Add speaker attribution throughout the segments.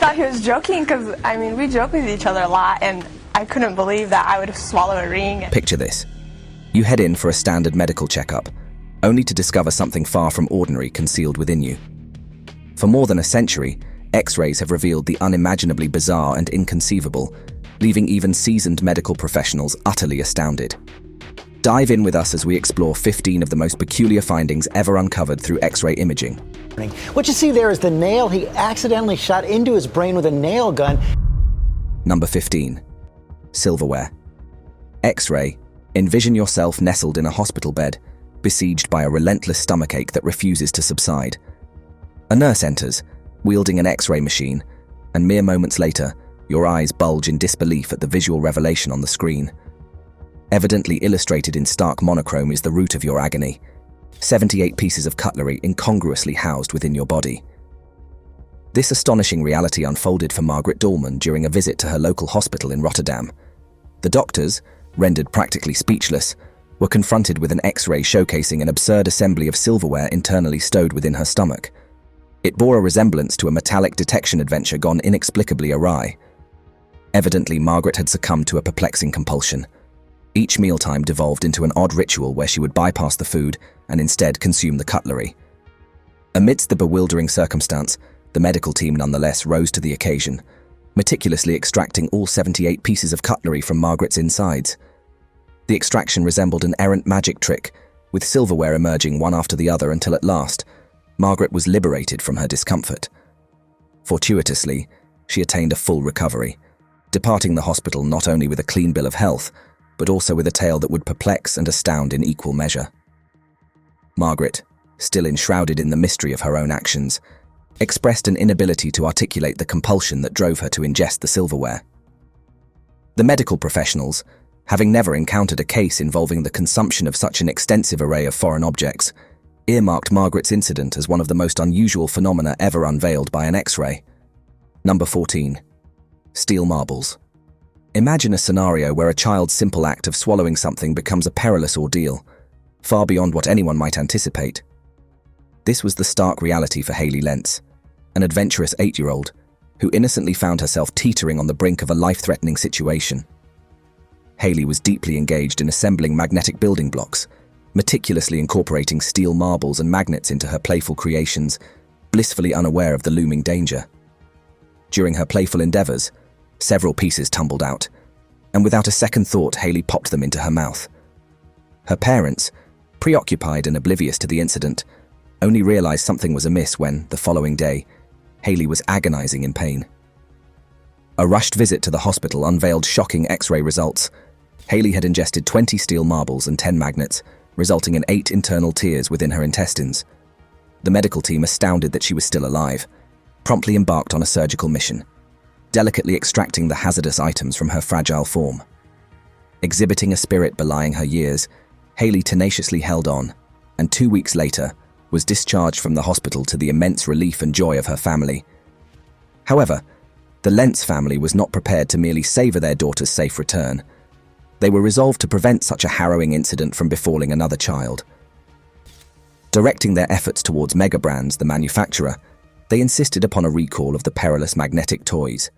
Speaker 1: thought he was joking because, I mean, we joke with each other a lot, and I couldn't believe that I would swallow a ring.
Speaker 2: Picture this. You head in for a standard medical checkup, only to discover something far from ordinary concealed within you. For more than a century, X-rays have revealed the unimaginably bizarre and inconceivable, leaving even seasoned medical professionals utterly astounded. Dive in with us as we explore 15 of the most peculiar findings ever uncovered through X-ray imaging.
Speaker 3: What you see there is the nail he accidentally shot into his brain with a nail gun.
Speaker 2: Number 15. Silverware. X-ray. Envision yourself nestled in a hospital bed, besieged by a relentless stomachache that refuses to subside. A nurse enters, wielding an X-ray machine, and mere moments later, your eyes bulge in disbelief at the visual revelation on the screen. Evidently illustrated in stark monochrome is the root of your agony. 78 pieces of cutlery incongruously housed within your body. This astonishing reality unfolded for Margaret Dolman during a visit to her local hospital in Rotterdam. The doctors, rendered practically speechless, were confronted with an X-ray showcasing an absurd assembly of silverware internally stowed within her stomach. It bore a resemblance to a metallic detection adventure gone inexplicably awry. Evidently, Margaret had succumbed to a perplexing compulsion. Each mealtime devolved into an odd ritual where she would bypass the food and instead consume the cutlery. Amidst the bewildering circumstance, the medical team nonetheless rose to the occasion, meticulously extracting all 78 pieces of cutlery from Margaret's insides. The extraction resembled an errant magic trick, with silverware emerging one after the other until at last, Margaret was liberated from her discomfort. Fortuitously, she attained a full recovery, departing the hospital not only with a clean bill of health, but also with a tale that would perplex and astound in equal measure. Margaret, still enshrouded in the mystery of her own actions, expressed an inability to articulate the compulsion that drove her to ingest the silverware. The medical professionals, having never encountered a case involving the consumption of such an extensive array of foreign objects, earmarked Margaret's incident as one of the most unusual phenomena ever unveiled by an X-ray. Number 14. Steel marbles. Imagine a scenario where a child's simple act of swallowing something becomes a perilous ordeal, far beyond what anyone might anticipate. This was the stark reality for Hayley Lentz, an adventurous 8-year-old who innocently found herself teetering on the brink of a life-threatening situation. Hayley was deeply engaged in assembling magnetic building blocks, meticulously incorporating steel marbles and magnets into her playful creations, blissfully unaware of the looming danger. During her playful endeavors, several pieces tumbled out, and without a second thought, Hayley popped them into her mouth. Her parents, preoccupied and oblivious to the incident, only realized something was amiss when, the following day, Hayley was agonizing in pain. A rushed visit to the hospital unveiled shocking X-ray results. Hayley had ingested 20 steel marbles and 10 magnets, resulting in 8 internal tears within her intestines. The medical team, astounded that she was still alive, promptly embarked on a surgical mission, delicately extracting the hazardous items from her fragile form. Exhibiting a spirit belying her years, Hayley tenaciously held on, and 2 weeks later was discharged from the hospital to the immense relief and joy of her family. However, the Lentz family was not prepared to merely savor their daughter's safe return. They were resolved to prevent such a harrowing incident from befalling another child. Directing their efforts towards Mega Brands, the manufacturer, they insisted upon a recall of the perilous magnetic toys.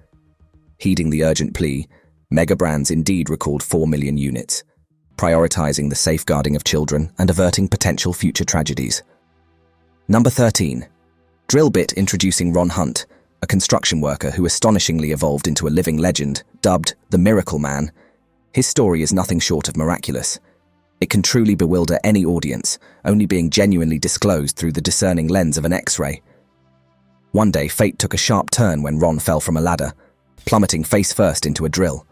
Speaker 2: Heeding the urgent plea, Mega Brands indeed recalled 4 million units, prioritizing the safeguarding of children and averting potential future tragedies. Number 13. Drill bit introducing Ron Hunt, a construction worker who astonishingly evolved into a living legend, dubbed the Miracle Man. His story is nothing short of miraculous. It can truly bewilder any audience, only being genuinely disclosed through the discerning lens of an X-ray. One day, fate took a sharp turn when Ron fell from a ladder, plummeting face first into a drill.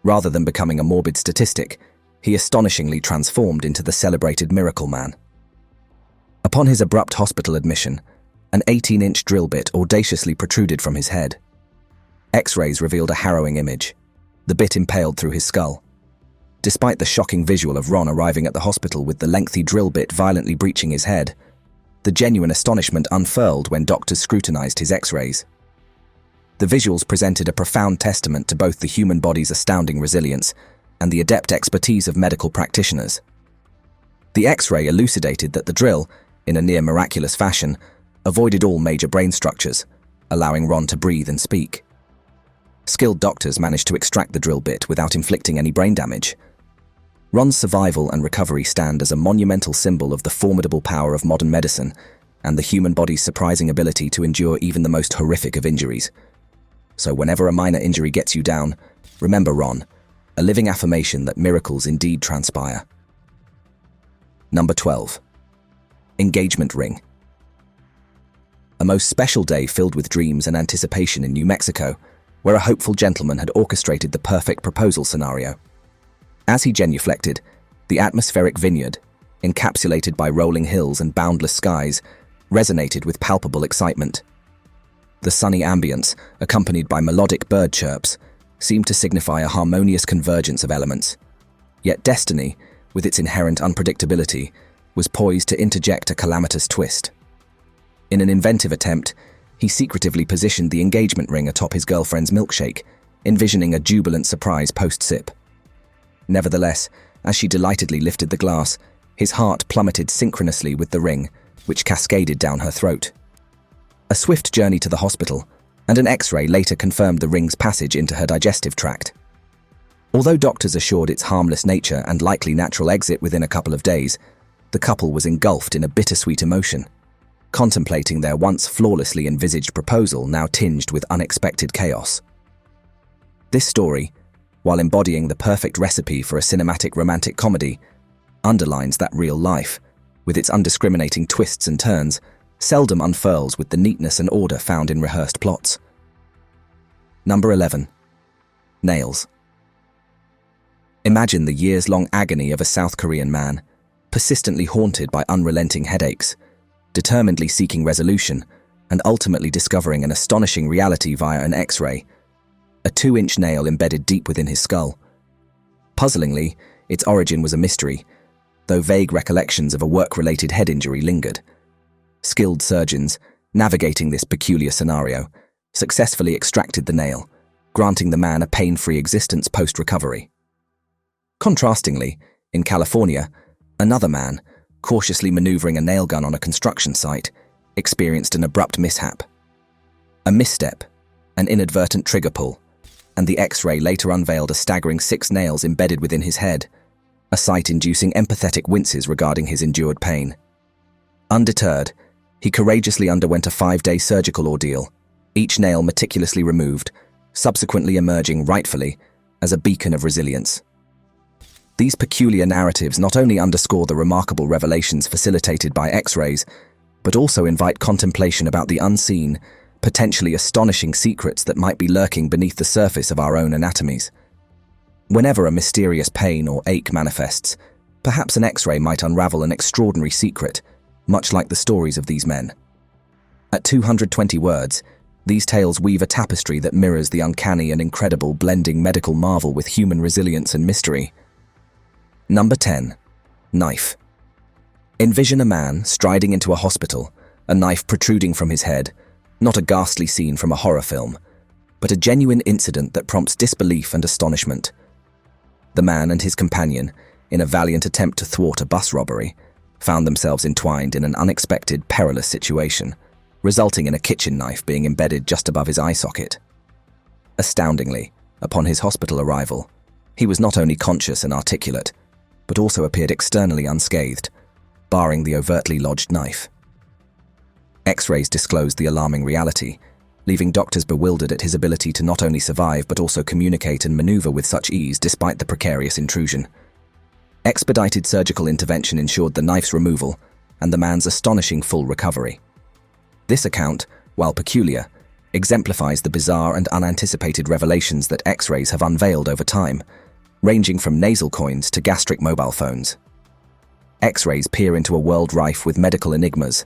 Speaker 2: Rather than becoming a morbid statistic, he astonishingly transformed into the celebrated Miracle Man. Upon his abrupt hospital admission, an 18-inch drill bit audaciously protruded from his head. X-rays revealed a harrowing image, the bit impaled through his skull. Despite the shocking visual of Ron arriving at the hospital with the lengthy drill bit violently breaching his head, the genuine astonishment unfurled when doctors scrutinized his X-rays. The visuals presented a profound testament to both the human body's astounding resilience and the adept expertise of medical practitioners. The X-ray elucidated that the drill, in a near miraculous fashion, avoided all major brain structures, allowing Ron to breathe and speak. Skilled doctors managed to extract the drill bit without inflicting any brain damage. Ron's survival and recovery stand as a monumental symbol of the formidable power of modern medicine and the human body's surprising ability to endure even the most horrific of injuries. So whenever a minor injury gets you down, remember Ron, a living affirmation that miracles indeed transpire. Number 12. Engagement ring. A most special day filled with dreams and anticipation in New Mexico, where a hopeful gentleman had orchestrated the perfect proposal scenario. As he genuflected, the atmospheric vineyard, encapsulated by rolling hills and boundless skies, resonated with palpable excitement. The sunny ambience, accompanied by melodic bird chirps, seemed to signify a harmonious convergence of elements. Yet destiny, with its inherent unpredictability, was poised to interject a calamitous twist. In an inventive attempt, he secretively positioned the engagement ring atop his girlfriend's milkshake, envisioning a jubilant surprise post-sip. Nevertheless, as she delightedly lifted the glass, his heart plummeted synchronously with the ring, which cascaded down her throat. A swift journey to the hospital, and an X-ray later confirmed the ring's passage into her digestive tract. Although doctors assured its harmless nature and likely natural exit within a couple of days, the couple was engulfed in a bittersweet emotion, contemplating their once flawlessly envisaged proposal now tinged with unexpected chaos. This story, while embodying the perfect recipe for a cinematic romantic comedy, underlines that real life, with its undiscriminating twists and turns, seldom unfurls with the neatness and order found in rehearsed plots. Number 11. Nails. Imagine the years-long agony of a South Korean man, persistently haunted by unrelenting headaches, determinedly seeking resolution, and ultimately discovering an astonishing reality via an X-ray, a 2-inch nail embedded deep within his skull. Puzzlingly, its origin was a mystery, though vague recollections of a work-related head injury lingered. Skilled surgeons, navigating this peculiar scenario, successfully extracted the nail, granting the man a pain-free existence post-recovery. Contrastingly, in California, another man, cautiously maneuvering a nail gun on a construction site, experienced an abrupt mishap. A misstep, an inadvertent trigger pull, and the X-ray later unveiled a staggering 6 nails embedded within his head, a sight inducing empathetic winces regarding his endured pain. Undeterred, he courageously underwent a 5-day surgical ordeal, each nail meticulously removed, subsequently emerging rightfully as a beacon of resilience. These peculiar narratives not only underscore the remarkable revelations facilitated by X-rays, but also invite contemplation about the unseen, potentially astonishing secrets that might be lurking beneath the surface of our own anatomies. Whenever a mysterious pain or ache manifests, perhaps an X-ray might unravel an extraordinary secret, much like the stories of these men. At 220 words, these tales weave a tapestry that mirrors the uncanny and incredible, blending medical marvel with human resilience and mystery. Number 10. Knife. Envision a man striding into a hospital, a knife protruding from his head, not a ghastly scene from a horror film, but a genuine incident that prompts disbelief and astonishment. The man and his companion, in a valiant attempt to thwart a bus robbery, found themselves entwined in an unexpected, perilous situation, resulting in a kitchen knife being embedded just above his eye socket. Astoundingly, upon his hospital arrival, he was not only conscious and articulate, but also appeared externally unscathed, barring the overtly lodged knife. X-rays disclosed the alarming reality, leaving doctors bewildered at his ability to not only survive but also communicate and maneuver with such ease despite the precarious intrusion. Expedited surgical intervention ensured the knife's removal and the man's astonishing full recovery. This account, while peculiar, exemplifies the bizarre and unanticipated revelations that X-rays have unveiled over time, ranging from nasal coins to gastric mobile phones. X-rays peer into a world rife with medical enigmas,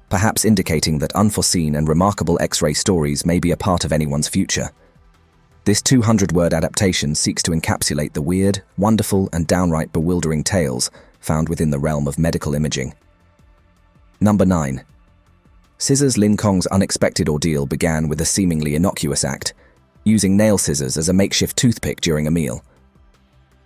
Speaker 2: perhaps indicating that unforeseen and remarkable X-ray stories may be a part of anyone's future. This 200-word adaptation seeks to encapsulate the weird, wonderful, and downright bewildering tales found within the realm of medical imaging. Number 9. Scissors. Lin Kong's unexpected ordeal began with a seemingly innocuous act, using nail scissors as a makeshift toothpick during a meal.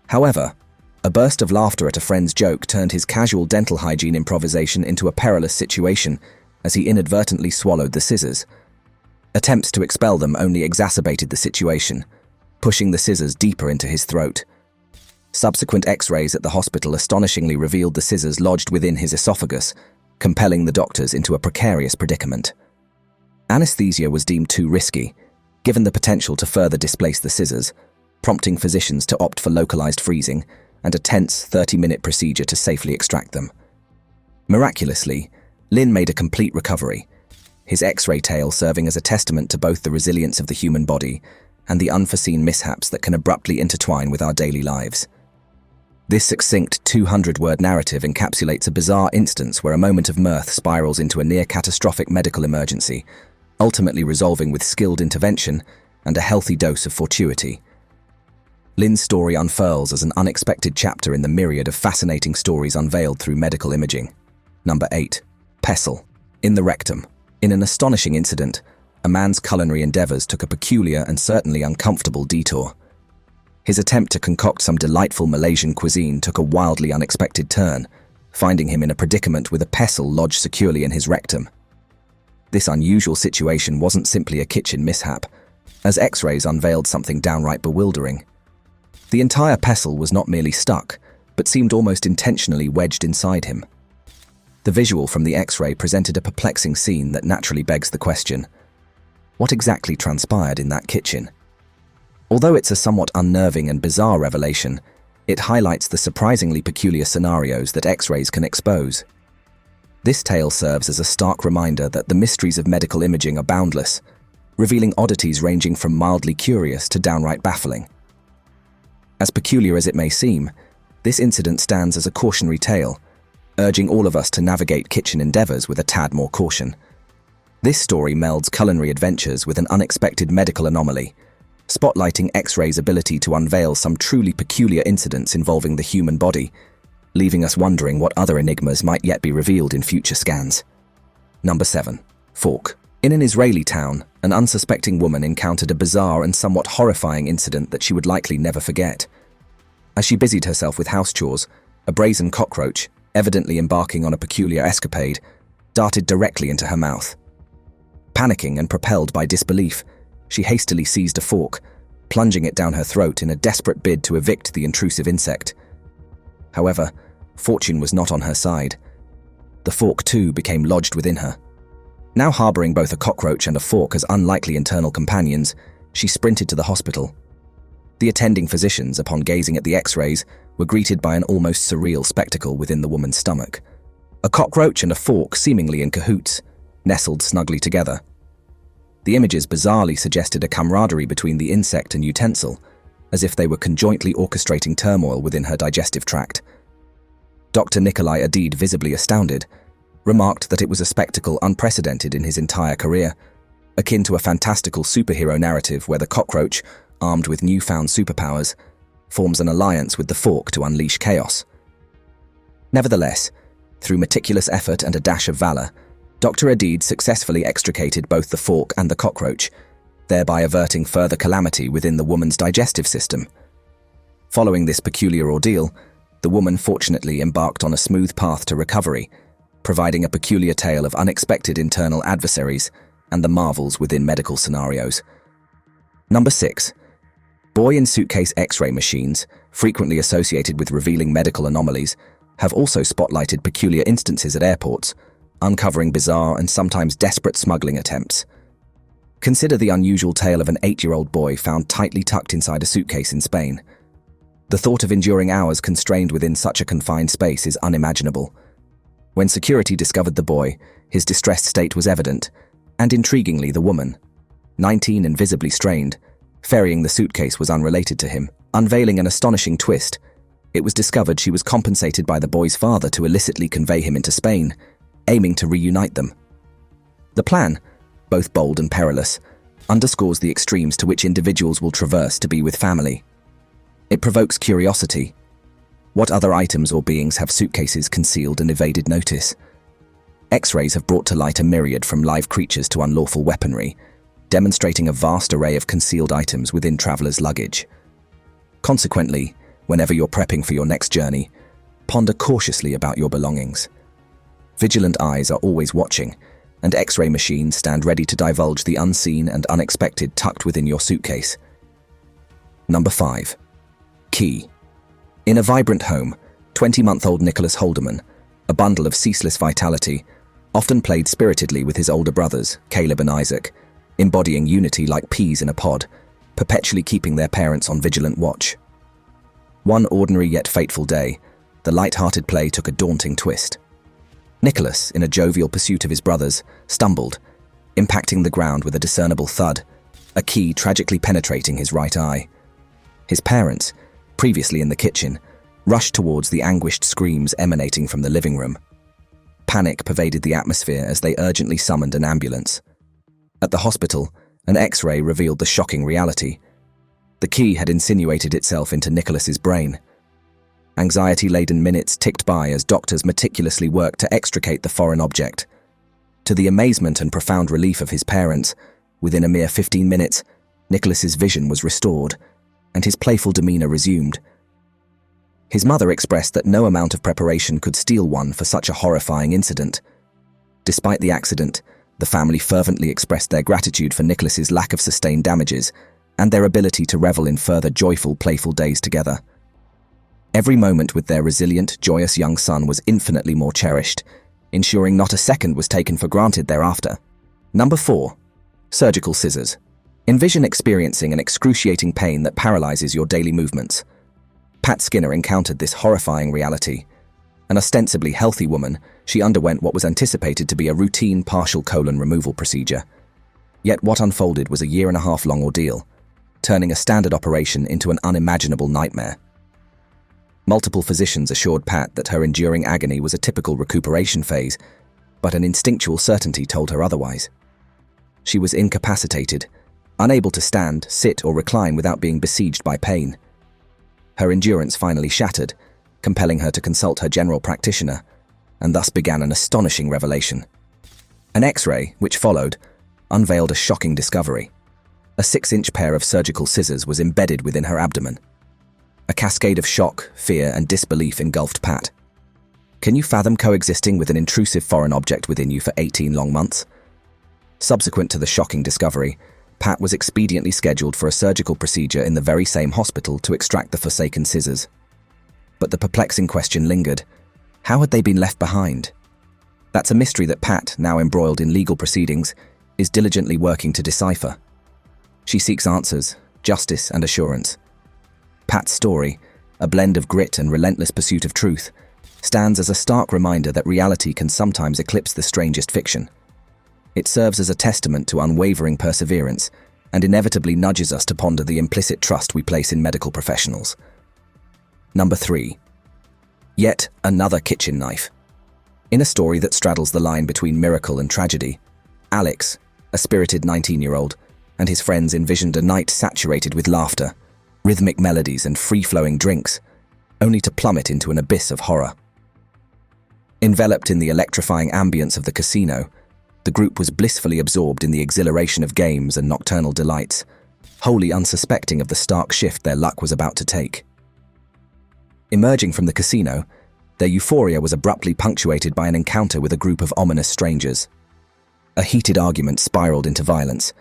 Speaker 2: However, a burst of laughter at a friend's joke turned his casual dental hygiene improvisation into a perilous situation as he inadvertently swallowed the scissors. Attempts to expel them only exacerbated the situation, pushing the scissors deeper into his throat. Subsequent x-rays at the hospital astonishingly revealed the scissors lodged within his esophagus, compelling the doctors into a precarious predicament. Anesthesia was deemed too risky, given the potential to further displace the scissors, prompting physicians to opt for localized freezing and a tense 30-minute procedure to safely extract them. Miraculously, Lin made a complete recovery, his x-ray tale serving as a testament to both the resilience of the human body and the unforeseen mishaps that can abruptly intertwine with our daily lives. This succinct 200-word narrative encapsulates a bizarre instance where a moment of mirth spirals into a near-catastrophic medical emergency, ultimately resolving with skilled intervention and a healthy dose of fortuity. Lin's story unfurls as an unexpected chapter in the myriad of fascinating stories unveiled through medical imaging. Number 8. Pestle. In the rectum. In an astonishing incident, a man's culinary endeavors took a peculiar and certainly uncomfortable detour. His attempt to concoct some delightful Malaysian cuisine took a wildly unexpected turn, finding him in a predicament with a pestle lodged securely in his rectum. This unusual situation wasn't simply a kitchen mishap, as x-rays unveiled something downright bewildering. The entire pestle was not merely stuck, but seemed almost intentionally wedged inside him. The visual from the x-ray presented a perplexing scene that naturally begs the question: what exactly transpired in that kitchen? Although it's a somewhat unnerving and bizarre revelation, it highlights the surprisingly peculiar scenarios that x-rays can expose. This tale serves as a stark reminder that the mysteries of medical imaging are boundless, revealing oddities ranging from mildly curious to downright baffling. As peculiar as it may seem, this incident stands as a cautionary tale, urging all of us to navigate kitchen endeavors with a tad more caution. This story melds culinary adventures with an unexpected medical anomaly, spotlighting X-ray's ability to unveil some truly peculiar incidents involving the human body, leaving us wondering what other enigmas might yet be revealed in future scans. Number 7. Fork. In an Israeli town, an unsuspecting woman encountered a bizarre and somewhat horrifying incident that she would likely never forget. As she busied herself with house chores, a brazen cockroach, evidently embarking on a peculiar escapade, darted directly into her mouth. Panicking and propelled by disbelief, she hastily seized a fork, plunging it down her throat in a desperate bid to evict the intrusive insect. However, fortune was not on her side. The fork too became lodged within her. Now harboring both a cockroach and a fork as unlikely internal companions, she sprinted to the hospital. The attending physicians, upon gazing at the x-rays, were greeted by an almost surreal spectacle within the woman's stomach. A cockroach and a fork seemingly in cahoots, nestled snugly together. The images bizarrely suggested a camaraderie between the insect and utensil, as if they were conjointly orchestrating turmoil within her digestive tract. Dr. Nikolai Adid, visibly astounded, remarked that it was a spectacle unprecedented in his entire career, akin to a fantastical superhero narrative where the cockroach, armed with newfound superpowers, forms an alliance with the fork to unleash chaos. Nevertheless, through meticulous effort and a dash of valor, Dr. Adid successfully extricated both the fork and the cockroach, thereby averting further calamity within the woman's digestive system. Following this peculiar ordeal, the woman fortunately embarked on a smooth path to recovery, providing a peculiar tale of unexpected internal adversaries and the marvels within medical scenarios. Number 6. Boy in suitcase X-ray machines, frequently associated with revealing medical anomalies, have also spotlighted peculiar instances at airports, uncovering bizarre and sometimes desperate smuggling attempts. Consider the unusual tale of an 8-year-old boy found tightly tucked inside a suitcase in Spain. The thought of enduring hours constrained within such a confined space is unimaginable. When security discovered the boy, his distressed state was evident, and intriguingly the woman, 19 and visibly strained, ferrying the suitcase was unrelated to him. Unveiling an astonishing twist, it was discovered she was compensated by the boy's father to illicitly convey him into Spain, aiming to reunite them. The plan, both bold and perilous, underscores the extremes to which individuals will traverse to be with family. It provokes curiosity. What other items or beings have suitcases concealed and evaded notice? X-rays have brought to light a myriad from live creatures to unlawful weaponry, demonstrating a vast array of concealed items within travelers' luggage. Consequently, whenever you're prepping for your next journey, ponder cautiously about your belongings. Vigilant eyes are always watching, and X-ray machines stand ready to divulge the unseen and unexpected tucked within your suitcase. Number 5. Key. In a vibrant home, 20-month-old Nicholas Holderman, a bundle of ceaseless vitality, often played spiritedly with his older brothers, Caleb and Isaac, embodying unity like peas in a pod, perpetually keeping their parents on vigilant watch. One ordinary yet fateful day, the light-hearted play took a daunting twist. Nicholas, in a jovial pursuit of his brothers, stumbled, impacting the ground with a discernible thud, a key tragically penetrating his right eye. His parents, previously in the kitchen, rushed towards the anguished screams emanating from the living room. Panic pervaded the atmosphere as they urgently summoned an ambulance. At the hospital, an X-ray revealed the shocking reality. The key had insinuated itself into Nicholas's brain. Anxiety-laden minutes ticked by as doctors meticulously worked to extricate the foreign object. To the amazement and profound relief of his parents, within a mere 15 minutes, Nicholas's vision was restored, and his playful demeanor resumed. His mother expressed that no amount of preparation could steel one for such a horrifying incident. Despite the accident, the family fervently expressed their gratitude for Nicholas's lack of sustained damages and their ability to revel in further joyful, playful days together. Every moment with their resilient, joyous young son was infinitely more cherished, ensuring not a second was taken for granted thereafter. Number 4. Surgical scissors. Envision experiencing an excruciating pain that paralyzes your daily movements. Pat Skinner encountered this horrifying reality. An ostensibly healthy woman, she underwent what was anticipated to be a routine partial colon removal procedure. Yet what unfolded was a 1.5-year-long ordeal, turning a standard operation into an unimaginable nightmare. Multiple physicians assured Pat that her enduring agony was a typical recuperation phase, but an instinctual certainty told her otherwise. She was incapacitated, unable to stand, sit, or recline without being besieged by pain. Her endurance finally shattered, compelling her to consult her general practitioner, and thus began an astonishing revelation. An X-ray, which followed, unveiled a shocking discovery. A 6-inch pair of surgical scissors was embedded within her abdomen. A cascade of shock, fear, and disbelief engulfed Pat. Can you fathom coexisting with an intrusive foreign object within you for 18 long months? Subsequent to the shocking discovery, Pat was expediently scheduled for a surgical procedure in the very same hospital to extract the forsaken scissors. But the perplexing question lingered. How had they been left behind? That's a mystery that Pat, now embroiled in legal proceedings, is diligently working to decipher. She seeks answers, justice, and assurance. Pat's story, a blend of grit and relentless pursuit of truth, stands as a stark reminder that reality can sometimes eclipse the strangest fiction. It serves as a testament to unwavering perseverance and inevitably nudges us to ponder the implicit trust we place in medical professionals. Number 3. Yet another kitchen knife. In a story that straddles the line between miracle and tragedy, Alex, a spirited 19-year-old, and his friends envisioned a night saturated with laughter, rhythmic melodies, and free-flowing drinks, only to plummet into an abyss of horror. Enveloped in the electrifying ambience of the casino, the group was blissfully absorbed in the exhilaration of games and nocturnal delights, wholly unsuspecting of the stark shift their luck was about to take. Emerging from the casino, their euphoria was abruptly punctuated by an encounter with a group of ominous strangers. A heated argument spiraled into violence,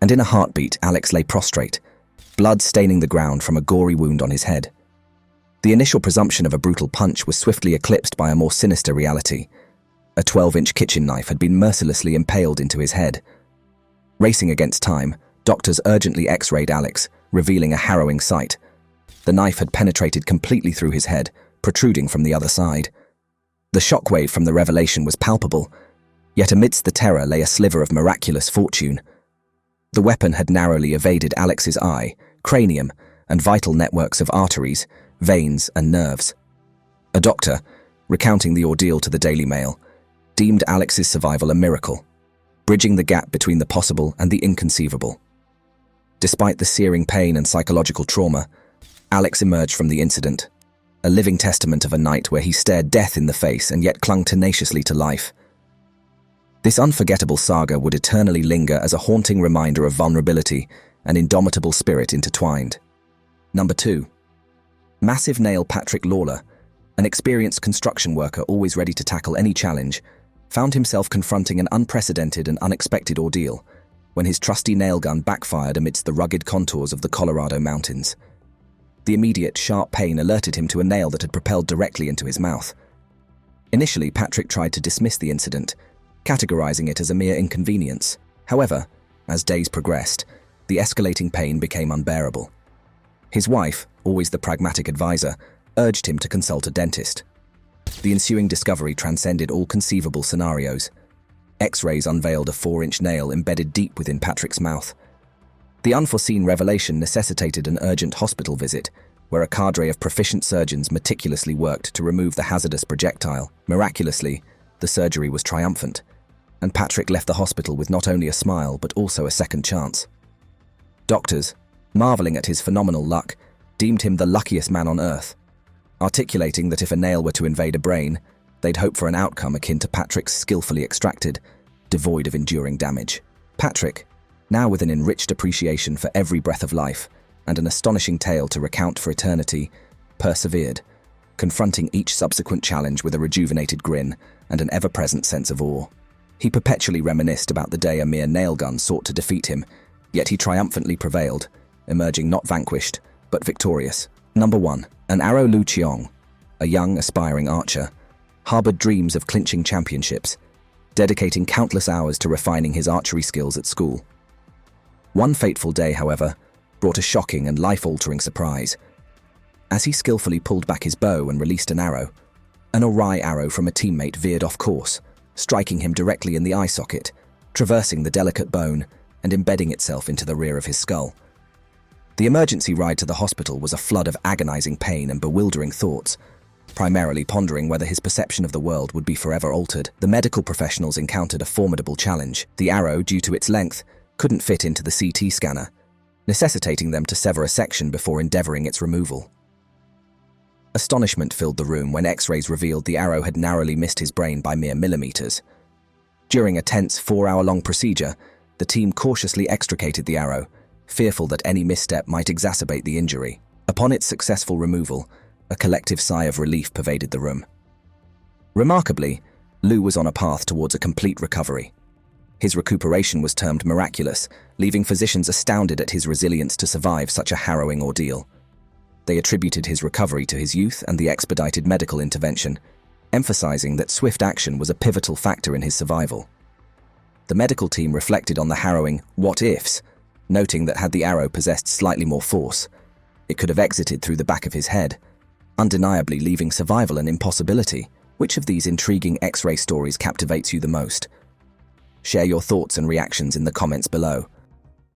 Speaker 2: and in a heartbeat, Alex lay prostrate, blood staining the ground from a gory wound on his head. The initial presumption of a brutal punch was swiftly eclipsed by a more sinister reality. A 12-inch kitchen knife had been mercilessly impaled into his head. Racing against time, doctors urgently X-rayed Alex, revealing a harrowing sight. The knife had penetrated completely through his head, protruding from the other side. The shockwave from the revelation was palpable, yet amidst the terror lay a sliver of miraculous fortune. The weapon had narrowly evaded Alex's eye, cranium, and vital networks of arteries, veins, and nerves. A doctor, recounting the ordeal to the Daily Mail, deemed Alex's survival a miracle, bridging the gap between the possible and the inconceivable. Despite the searing pain and psychological trauma, Alex emerged from the incident, a living testament of a night where he stared death in the face and yet clung tenaciously to life. This unforgettable saga would eternally linger as a haunting reminder of vulnerability and indomitable spirit intertwined. Number 2. Massive nail Patrick Lawler, an experienced construction worker always ready to tackle any challenge, found himself confronting an unprecedented and unexpected ordeal when his trusty nail gun backfired amidst the rugged contours of the Colorado mountains. The immediate, sharp pain alerted him to a nail that had propelled directly into his mouth. Initially, Patrick tried to dismiss the incident, categorizing it as a mere inconvenience. However, as days progressed, the escalating pain became unbearable. His wife, always the pragmatic advisor, urged him to consult a dentist. The ensuing discovery transcended all conceivable scenarios. X-rays unveiled a 4-inch nail embedded deep within Patrick's mouth. The unforeseen revelation necessitated an urgent hospital visit, where a cadre of proficient surgeons meticulously worked to remove the hazardous projectile. Miraculously, the surgery was triumphant, and Patrick left the hospital with not only a smile but also a second chance. Doctors, marveling at his phenomenal luck, deemed him the luckiest man on earth, articulating that if a nail were to invade a brain, they'd hope for an outcome akin to Patrick's skillfully extracted, devoid of enduring damage. Patrick, now with an enriched appreciation for every breath of life and an astonishing tale to recount for eternity, persevered, confronting each subsequent challenge with a rejuvenated grin and an ever-present sense of awe. He perpetually reminisced about the day a mere nail gun sought to defeat him, yet he triumphantly prevailed, emerging not vanquished, but victorious. Number 1. An Arrow Lu Cheong, a young, aspiring archer, harbored dreams of clinching championships, dedicating countless hours to refining his archery skills at school. One fateful day, however, brought a shocking and life-altering surprise. As he skillfully pulled back his bow and released an awry arrow from a teammate veered off course, striking him directly in the eye socket, traversing the delicate bone and embedding itself into the rear of his skull. The emergency ride to the hospital was a flood of agonizing pain and bewildering thoughts, primarily pondering whether his perception of the world would be forever altered. The medical professionals encountered a formidable challenge. The arrow, due to its length, couldn't fit into the CT scanner, necessitating them to sever a section before endeavoring its removal. Astonishment filled the room when X-rays revealed the arrow had narrowly missed his brain by mere millimeters. During a tense 4-hour-long procedure, the team cautiously extricated the arrow, fearful that any misstep might exacerbate the injury. Upon its successful removal, a collective sigh of relief pervaded the room. Remarkably, Lou was on a path towards a complete recovery. His recuperation was termed miraculous, leaving physicians astounded at his resilience to survive such a harrowing ordeal. They attributed his recovery to his youth and the expedited medical intervention, emphasizing that swift action was a pivotal factor in his survival. The medical team reflected on the harrowing what-ifs, noting that had the arrow possessed slightly more force, it could have exited through the back of his head, undeniably leaving survival an impossibility. Which of these intriguing X-ray stories captivates you the most? Share your thoughts and reactions in the comments below.